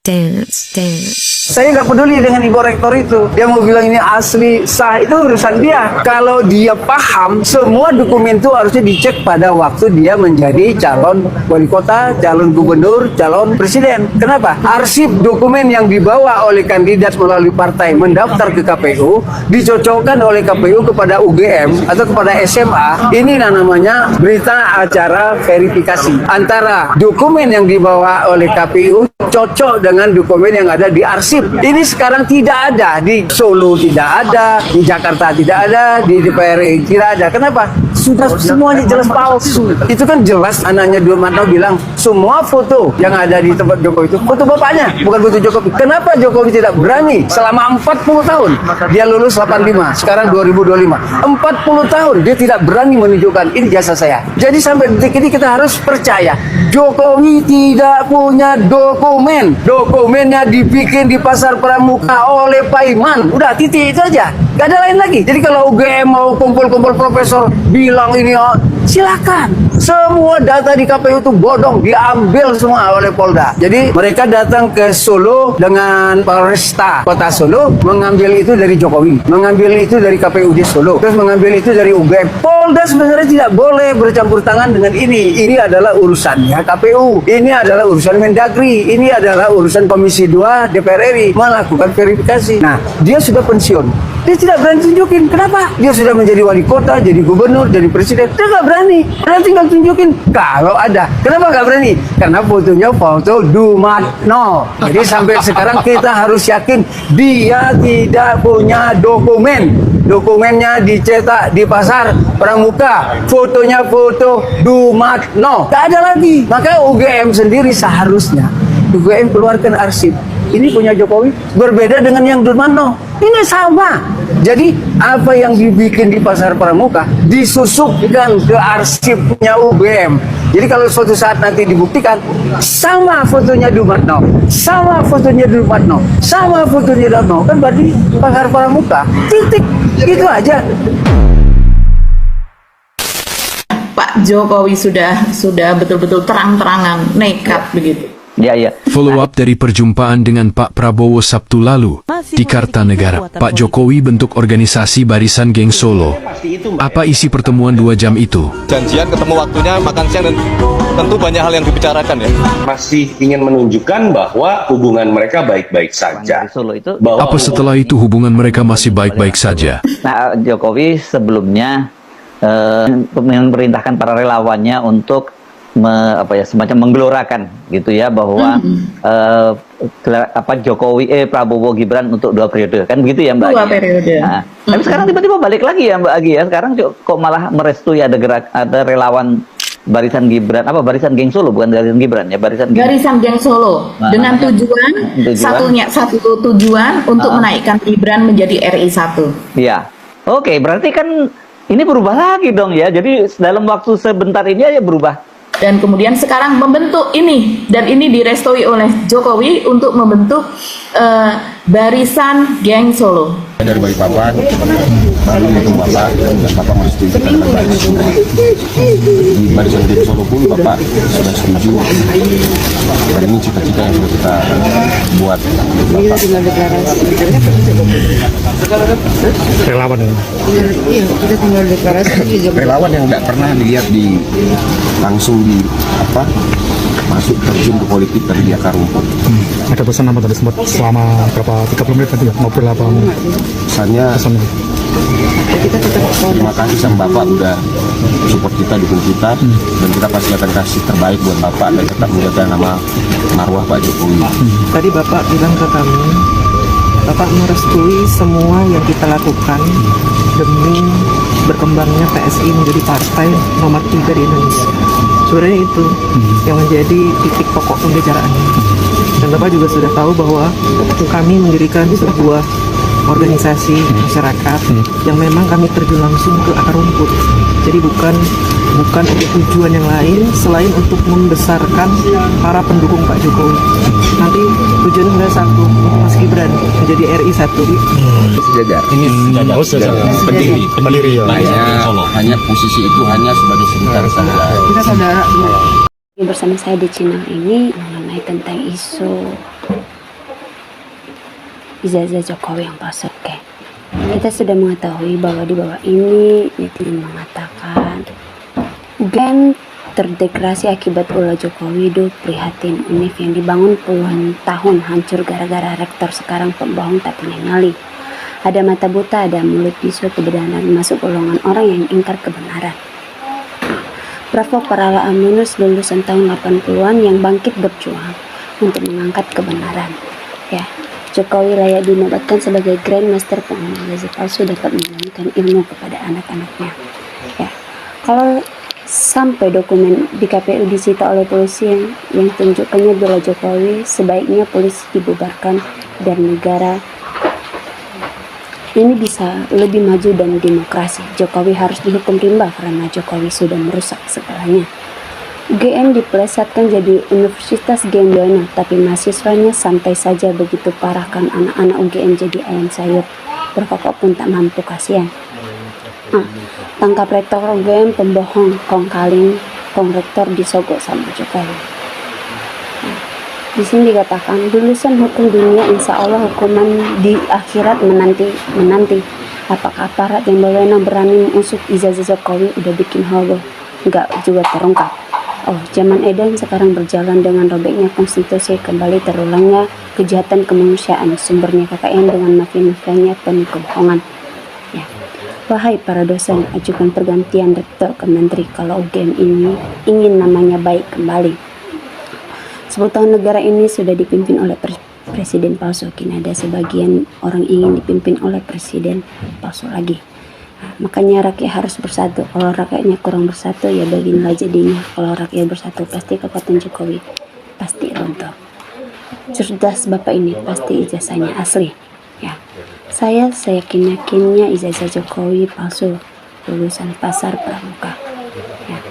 Dance. Saya nggak peduli dengan ibu rektor itu. Dia mau bilang ini asli, sah, itu urusan dia. Kalau dia paham, semua dokumen itu harusnya dicek pada waktu dia menjadi calon wali kota, calon gubernur, calon presiden. Kenapa? Arsip dokumen yang dibawa oleh kandidat melalui partai mendaftar ke KPU, dicocokkan oleh KPU kepada UGM atau kepada SMA. Ini namanya berita acara verifikasi. Antara dokumen yang dibawa oleh KPU cocok dengan dokumen yang ada di arsip. Ini sekarang tidak ada di Solo, tidak ada di Jakarta, tidak ada di DPR tidak ada. Kenapa? Sudah semuanya jelas palsu. Itu kan jelas anaknya Durmanto bilang semua foto yang ada di tempat Jokowi itu foto bapaknya, bukan foto Jokowi. Kenapa Jokowi tidak berani selama 40 tahun? Dia lulus 85, sekarang 2025. 40 tahun dia tidak berani menunjukkan ini jasa saya. Jadi sampai detik ini kita harus percaya Jokowi tidak punya dokumen. Dokumennya dibikin di Pasar Pramuka oleh Pak Iman. Udah titik itu aja. Gak ada lain lagi. Jadi kalau UGM mau kumpul-kumpul profesor bilang ini, oh, silakan. Semua data di KPU itu bodong, diambil semua oleh Polda. Jadi mereka datang ke Solo dengan Polresta Kota Solo, mengambil itu dari Jokowi, mengambil itu dari KPUD Solo, terus mengambil itu dari UGM. Polda sebenarnya tidak boleh bercampur tangan dengan ini. Ini adalah urusannya KPU. Ini adalah urusan Mendagri. Ini adalah urusan Komisi 2 DPR RI melakukan verifikasi. Nah, dia sudah pensiun. Dia tidak berani tunjukin. Kenapa? Dia sudah menjadi wali kota, jadi gubernur, jadi presiden. Dia nggak berani. Dia tinggal tunjukin kalau ada. Kenapa nggak berani? Karena fotonya foto Dumatno. Jadi sampai sekarang kita harus yakin dia tidak punya dokumen. Dokumennya dicetak di Pasar Pramuka. Fotonya foto Dumatno. Nggak ada lagi. Maka UGM sendiri seharusnya UGM keluarkan arsip. Ini punya Jokowi berbeda dengan yang Durmanto. Ini sama. Jadi apa yang dibikin di Pasar Pramuka disusupkan ke arsipnya UGM. Jadi kalau suatu saat nanti dibuktikan sama fotonya Durmanto, sama fotonya Durmanto, sama fotonya Durmanto, kan berarti Pasar Pramuka. Titik. Gitu aja. Pak Jokowi sudah betul-betul terang-terangan nekat begitu. Ya. Follow up dari perjumpaan dengan Pak Prabowo Sabtu lalu di Kartanegara. Pak Jokowi bentuk organisasi Barisan Geng Solo. Apa isi pertemuan 2 jam itu? Janjian ketemu waktunya makan siang dan tentu banyak hal yang dibicarakan ya. Masih ingin menunjukkan bahwa hubungan mereka baik-baik saja. Apa setelah itu hubungan mereka masih baik-baik saja? Nah, Jokowi sebelumnya memerintahkan para relawannya untuk semacam menggelorakan gitu ya bahwa Jokowi Prabowo Gibran untuk 2 periode kan begitu ya Mbak Agi? 2 periode. Nah, tapi sekarang tiba-tiba balik lagi ya Mbak Agi ya. Sekarang kok malah merestui ada relawan Barisan Gibran, Barisan Geng Solo, bukan Barisan Gibran ya, Barisan Geng Solo. Dengan tujuan satu tujuan untuk menaikkan Gibran menjadi RI 1. Iya. Oke, berarti kan ini berubah lagi dong ya. Jadi dalam waktu sebentar ini aja berubah. Dan kemudian sekarang membentuk ini, dan ini direstui oleh Jokowi untuk membentuk Barisan Geng Solo. Dari bagi papan, baru itu bapak dan bapak merestui kita dengan barisan. Di Barisan Geng Solo pun bapak sudah setuju. Dan ini cita-cita yang sudah kita buat untuk bapak. Relawan ini. Iya, kita tinggal deklarasi. Relawan yang tidak pernah dilihat langsung masuk terjun ke politik dari di akar rumput. Ada pesan apa tadi sempat selama berapa 30 menit tadi ya? Mau berapa? Pesannya terima kasih sama Bapak udah support kita, dukung kita, dan kita pasti akan kasih terbaik buat Bapak dan tetap menjaga nama marwah Pak Jokowi. Tadi Bapak bilang ke kami, Bapak merestui semua yang kita lakukan demi berkembangnya PSI menjadi partai nomor 3 di Indonesia. Sebenarnya itu yang menjadi titik pokok pembicaraannya. Dan Bapak juga sudah tahu bahwa kami mendirikan sebuah organisasi masyarakat yang memang kami terjun langsung ke akar rumput. Jadi bukan untuk tujuan yang lain selain untuk membesarkan para pendukung Pak Jokowi. Nanti tujuannya sudah satu, Mas Gibran menjadi RI 1. Sejajar. Ini pendiri ya. Hanya posisi itu hanya sebagai sekitar saja. Kita saudara. Bersama saya di channel ini mengenai tentang isu ijazah Jokowi yang palsu. Oke. Kita sudah mengetahui bahwa di bawah ini netizen mengatakan UGM terdegradasi akibat ulah Jokowi. Prihatin, UNIF yang dibangun puluhan tahun hancur gara-gara rektor sekarang pembohong tak punya nyali. Ada mata buta, ada mulut bisu kebenaran, masuk golongan orang yang ingkar kebenaran. Bravo para alumnus lulusan tahun 80-an yang bangkit berjuang untuk mengangkat kebenaran. Ya, Jokowi layak dinobatkan sebagai Grandmaster pengguna ijazah palsu, dapat memberikan ilmu kepada anak-anaknya. Ya, kalau sampai dokumen di KPU disita oleh polisi yang tunjukkannya bela Jokowi, sebaiknya polisi dibubarkan dan negara ini bisa lebih maju dan demokrasi. Jokowi harus dihukum rimba karena Jokowi sudah merusak segalanya. UGM dipelesetkan jadi Universitas Geng Buana, tapi mahasiswanya santai saja. Begitu parah kan anak-anak UGM jadi ayam sayur, berkokok pun tak mampu, kasihan. Tangkap rektor UGM pembohong, kong kaling, kong rektor disogok sama Jokowi. Di sini dikatakan lulusan hukum dunia insya Allah hukuman di akhirat menanti. Apakah aparat yang berwenang berani mengusut ijazah Jokowi udah bikin heboh, nggak juga terungkap. Oh, zaman edan sekarang berjalan dengan robeknya konstitusi, kembali terulangnya kejahatan kemanusiaan, sumbernya KKN dengan mafia-mafianya penuh kebohongan. Ya. Wahai para dosen, ajukan pergantian rektor ke menteri kalau UGM ini ingin namanya baik kembali. 10 tahun negara ini sudah dipimpin oleh presiden palsu. Kini ada sebagian orang ingin dipimpin oleh presiden palsu lagi. Makanya rakyat harus bersatu. Kalau rakyatnya kurang bersatu, ya beginilah jadinya. Kalau rakyat bersatu, pasti kekuatan Jokowi pasti runtuh. Cerdas bapak ini, pasti ijazahnya asli. Ya, saya yakinnya ijazah Jokowi palsu, lulusan pasar pramuka. Ya.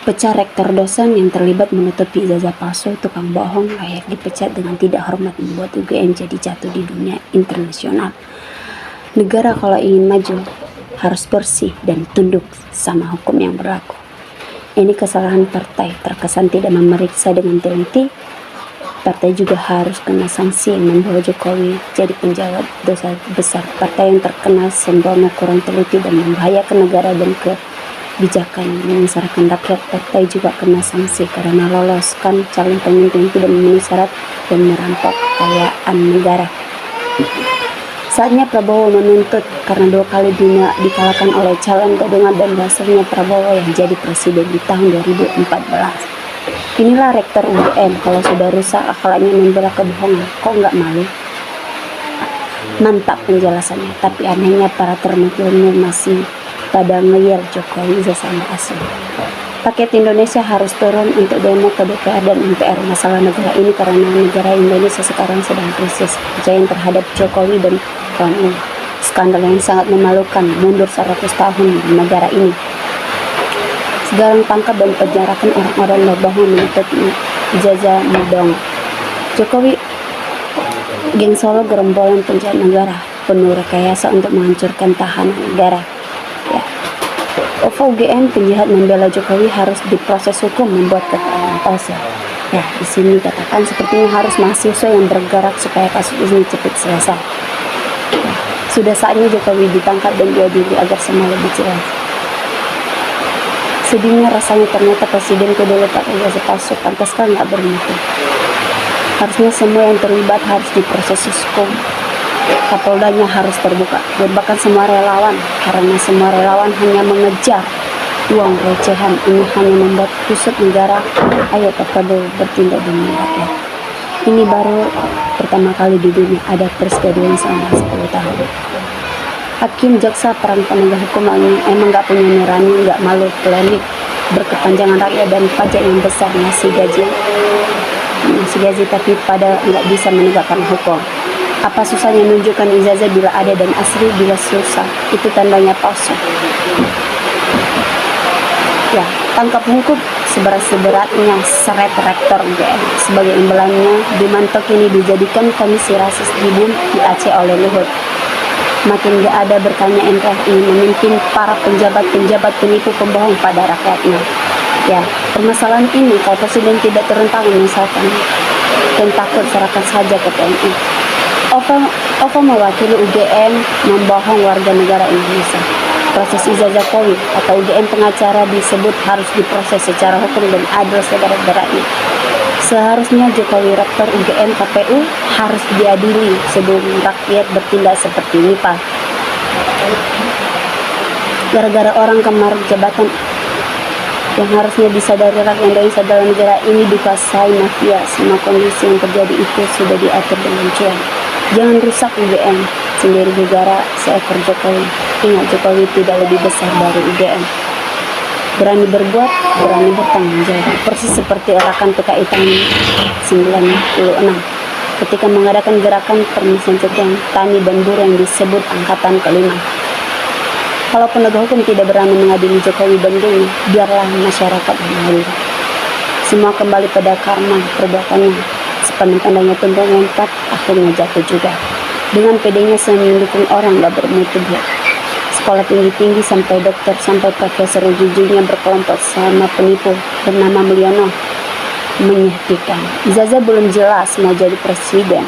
Pecah rektor dosen yang terlibat menutupi ijazah palsu, tukang bohong layak dipecat dengan tidak hormat, membuat UGM jadi jatuh di dunia internasional. Negara kalau ingin maju harus bersih dan tunduk sama hukum yang berlaku. Ini kesalahan partai, terkesan tidak memeriksa dengan teliti. Partai juga harus kena sanksi yang membawa Jokowi jadi penjawab dosa besar. Partai yang terkena sembrono, kurang teliti dan membahayakan negara dan kebijakan menyengsarakan rakyat. Partai juga kena sanksi karena loloskan calon pemimpin tidak memenuhi syarat dan merampok kekayaan negara. Saatnya Prabowo menuntut karena 2 kali dikalahkan oleh calon gadungan dan hasilnya Prabowo yang jadi presiden di tahun 2014. Inilah rektor UGM, kalau sudah rusak akhlaknya membela kebohongan, kok nggak malu? Mantap penjelasannya, tapi anehnya para termukilnya masih pada ngeyel Jokowi ijazahnya asli. Rakyat Indonesia harus turun untuk demo ke DPR dan MPR masalah negara ini karena negara Indonesia sekarang sedang krisis kepercayaan terhadap Jokowi dan kawan ini. Skandal yang sangat memalukan, mundur 100 tahun di negara ini. Sekarang tangkap dan penjarakan orang-orang berbohong menutupi ijazah mudong. Jokowi geng Solo gerombolan penjahat negara, penuh rekayasa untuk menghancurkan tahanan negara. OVO UGM penjahat membela Jokowi harus diproses hukum membuat keterangan palsu. Ya, di sini katakan sepertinya harus mahasiswa yang bergerak supaya kasus ini cepat selesai. Ya, sudah saatnya Jokowi ditangkap dan diadili agar semua lebih jelas. Sedihnya rasanya ternyata presiden kedua pakai ijazah palsu, pantaskah nggak bermutu. Harusnya semua yang terlibat harus diproses hukum. Kapoldanya harus terbuka, bahkan semua relawan, karena semua relawan hanya mengejar uang recehan. Ini hanya membuat kusut negara. Ayo Pak Prabowo bertindak demi rakyat. Ini baru pertama kali di dunia ada persetujuan selama 10 tahun. Hakim, jaksa, peran penegak hukum ini emang nggak punya nurani, nggak malu, klinik, berkepanjangan rakyat dan pajak yang besar, ngasih gaji tapi pada nggak bisa menegakkan hukum. Apa susahnya menunjukkan ijazah bila ada dan asli bila susah? Itu tandanya palsu. Ya, tangkap hukum seberat-beratnya, seret rektor UGM. Sebagai imbalannya, Bimantok ini dijadikan komisi rasis di Aceh oleh Luhut. Makin gak ada bertanya NKRI memimpin para penjabat-penjabat penipu pembohong pada rakyatnya. Ya, permasalahan ini kalau presiden tidak turun tangan misalkan, dan takut serahkan saja ke TNI. OVO mewakili UGM membohong warga negara Indonesia. Proses ijazah Jokowi atau UGM pengacara disebut harus diproses secara hukum dan adil seberat-beratnya. Seharusnya Jokowi Rektor UGM KPU harus diadili sebelum rakyat bertindak seperti ini, Pak. Gara-gara orang kemar jabatan yang harusnya disadari rakyat Indonesia dalam negara ini dikuasai mafia. Semua kondisi yang terjadi itu sudah diatur dengan cuan. Jangan rusak UGM sendiri gara seekor Jokowi. Ingat, Jokowi tidak lebih besar dari UGM. Berani berbuat, berani bertanggung jawab. Persis seperti gerakan PKI tahun 96 ketika mengadakan gerakan permusuhan tani dan buruh yang disebut Angkatan Kelima. Kalau penegak hukum tidak berani mengadili Jokowi dan gengnya, biarlah masyarakat mengadili. Semua kembali pada karma perbuatannya. Sepandang-pandangnya tumpang lompat, akhirnya jatuh juga. Dengan pedenya saya mendukung orang gak bermutu buat. Sekolah tinggi-tinggi sampai dokter sampai profesor, ujung-ujungnya berkelompok sama penipu bernama Mulyono. Menyedihkan. Ijazah belum jelas mau jadi presiden.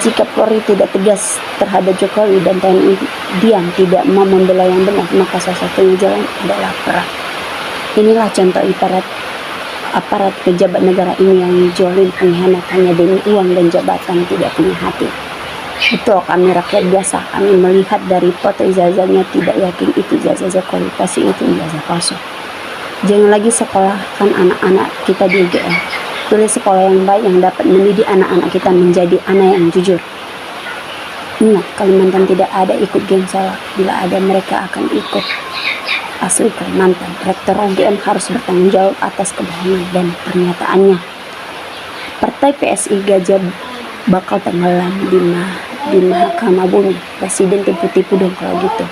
Jika Polri tidak tegas terhadap Jokowi dan TNI diam tidak mau membela yang benar, maka salah satunya jalan adalah perang. Inilah contoh aparat pejabat negara ini yang jolin pengkhianat hanya demi uang dan jabatan, tidak punya hati. Betul, kami rakyat biasa, kami melihat dari foto ijazahnya tidak yakin itu ijazah Jokowi, pasti itu ijazah palsu. Jangan lagi sekolahkan anak-anak kita di UGM. Pilih sekolah yang baik yang dapat mendidik anak-anak kita menjadi anak yang jujur. Ingat, Kalimantan tidak ada ikut geng salah. Bila ada, mereka akan ikut asli Kalimantan. Rektor UGM harus bertanggung jawab atas kebohongan dan pernyataannya. Partai PSI Gajah bakal tenggelam di Mahkamah Bumi. Presiden tipu-tipu dong kalau gitu.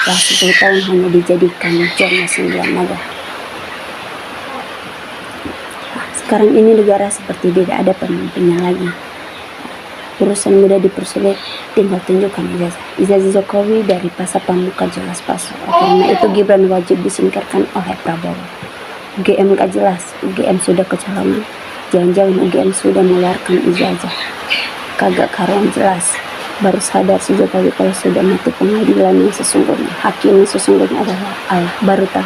Lah 10 tahun hanya dijadikan jorna 9 naga. Sekarang ini negara seperti tidak ada pemimpinnya lagi. Urusan mudah dipersulit, tinggal tunjukkan ijazah. Ijazah Jokowi dari pasar pramuka jelas palsu. Karena itu Gibran wajib disingkirkan oleh Prabowo. UGM gak jelas, UGM sudah kecolongan. Jangan-jangan UGM sudah mengeluarkan ijazah. Kagak karuan jelas. Baru sadar si Jokowi kalau sudah mati pengadilan yang sesungguhnya. Hakim yang sesungguhnya adalah Allah. Baru tahu.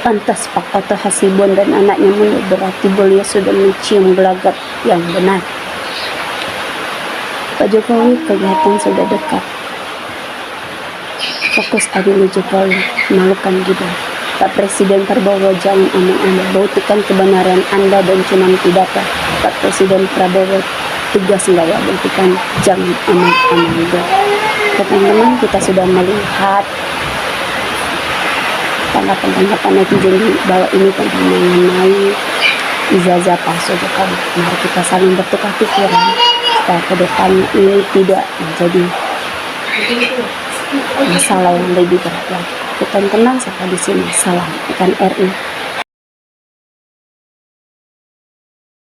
Pantas Pak Oto Hasibuan dan anaknya mundur, berarti beliau sudah mencium gelagat yang benar. Pak Jokowi kelihatan sudah dekat. Fokus adili Jokowi, malukan Gibran. Pak Presiden Prabowo, jangan omong-omong, buktikan kebenaran Anda dan cuma pidato. Pak Presiden Prabowo, tugas nggak ya, buktikan, jangan omong-omong. Teman-teman, kita sudah melihat tanggapan netizen di bawah ini tentang mengenai ijazah palsu Jokowi. Mari kita saling bertukar pikiran supaya ke depannya ini tidak menjadi masalah yang lebih berat lagi. Kita tenang sampai di sini. Salam ikan RI.